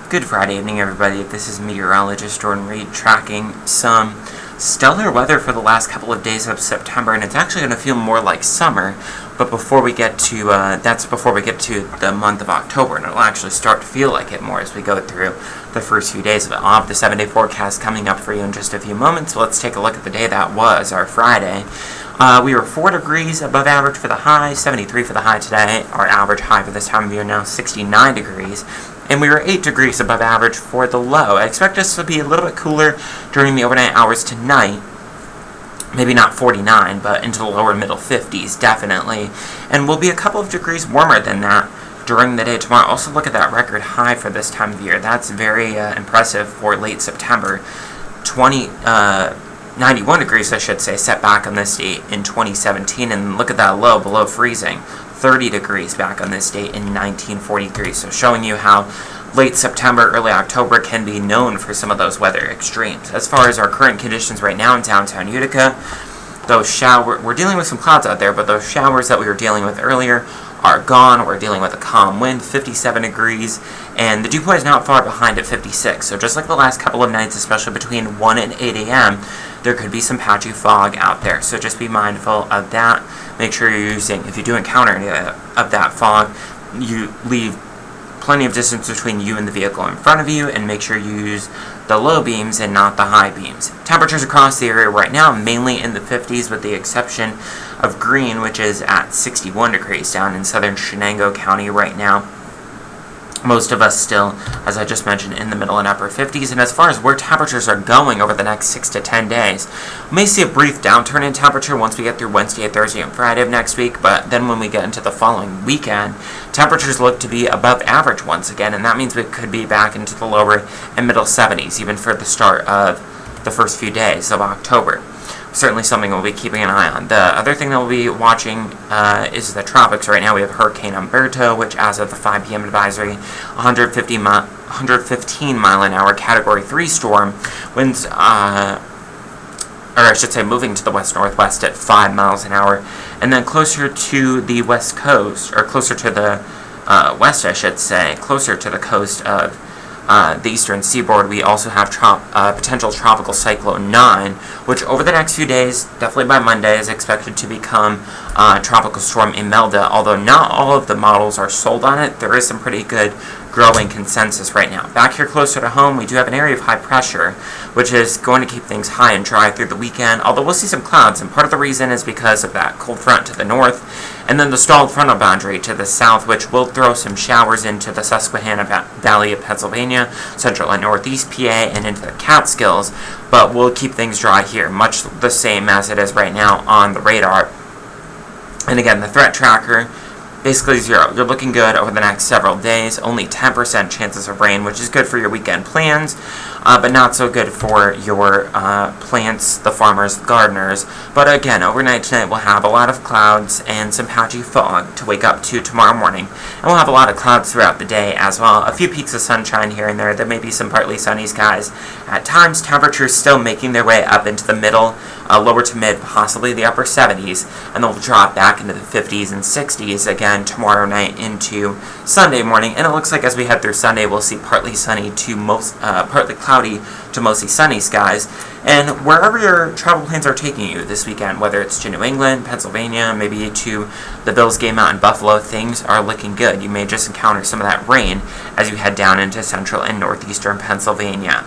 Good Friday evening, everybody. This is meteorologist Jordan Reed tracking some stellar weather for the last couple of days of September, and it's actually going to feel more like summer. But before we get to the month of October, and it'll actually start to feel like it more as we go through the first few days of it. I'll have the 7-day forecast coming up for you in just a few moments. So let's take a look at the day that was, our Friday. We were 4 degrees above average for the high, 73 for the high today. Our average high for this time of year now, 69 degrees. And we were 8 degrees above average for the low. I expect us to be a little bit cooler during the overnight hours tonight. Maybe not 49, but into the lower middle 50s, definitely. And we'll be a couple of degrees warmer than that during the day tomorrow. Also, look at that record high for this time of year. That's very impressive for late September. 91 degrees, I should say, set back on this date in 2017. And look at that low below freezing. 30 degrees back on this date in 1943. So showing you how late September, early October can be known for some of those weather extremes. As far as our current conditions right now in downtown Utica, we're dealing with some clouds out there, but those showers that we were dealing with earlier are gone. We're dealing with a calm wind, 57 degrees, and the dew point is not far behind at 56. So just like the last couple of nights, especially between 1 and 8 a.m., there could be some patchy fog out there. So just be mindful of that. Make sure you're if you do encounter any of that fog, you leave plenty of distance between you and the vehicle in front of you, and make sure you use the low beams and not the high beams. Temperatures across the area right now, mainly in the 50s, with the exception of Greene, which is at 61 degrees down in southern Shenango County right now. Most of us still, as I just mentioned, in the middle and upper 50s. And as far as where temperatures are going over the next 6 to 10 days, we may see a brief downturn in temperature once we get through Wednesday, Thursday, and Friday of next week. But then when we get into the following weekend, temperatures look to be above average once again. And that means we could be back into the lower and middle 70s, even for the start of the first few days of October. Certainly something we'll be keeping an eye on. The other thing that we'll be watching is the tropics. Right now we have Hurricane Umberto, which as of the 5 p.m. advisory, 115 mile an hour Category 3 storm, winds, or I should say moving to the west-northwest at 5 miles an hour, and then closer to the west coast, or closer to the west I should say, closer to the coast of the eastern seaboard, we also have potential tropical cyclone 9, which over the next few days, definitely by Monday, is expected to become tropical storm Imelda. Although not all of the models are sold on it, there is some pretty good growing consensus right now. Back here closer to home, we do have an area of high pressure, which is going to keep things high and dry through the weekend, although we'll see some clouds, and part of the reason is because of that cold front to the north, and then the stalled frontal boundary to the south, which will throw some showers into the Susquehanna Valley of Pennsylvania, central and northeast PA, and into the Catskills, but we'll keep things dry here, much the same as it is right now on the radar. And again, the threat tracker, basically 0. You're looking good over the next several days. Only 10% chances of rain, which is good for your weekend plans, but not so good for your plants, the farmers, gardeners. But again, overnight tonight we'll have a lot of clouds and some patchy fog to wake up to tomorrow morning. And we'll have a lot of clouds throughout the day as well. A few peaks of sunshine here and there. There may be some partly sunny skies. At times, temperatures still making their way up into the middle, lower to mid, possibly the upper 70s, and they'll drop back into the 50s and 60s again tomorrow night into Sunday morning. And it looks like as we head through Sunday, we'll see partly cloudy to mostly sunny skies. And wherever your travel plans are taking you this weekend, whether it's to New England, Pennsylvania, maybe to the Bills game out in Buffalo, things are looking good. You may just encounter some of that rain as you head down into central and northeastern Pennsylvania.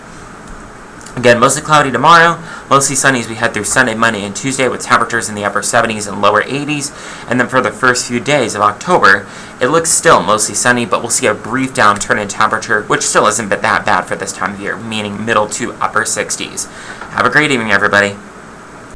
Again, mostly cloudy tomorrow, mostly sunny as we head through Sunday, Monday, and Tuesday with temperatures in the upper 70s and lower 80s. And then for the first few days of October, it looks still mostly sunny, but we'll see a brief downturn in temperature, which still isn't that bad for this time of year, meaning middle to upper 60s. Have a great evening, everybody.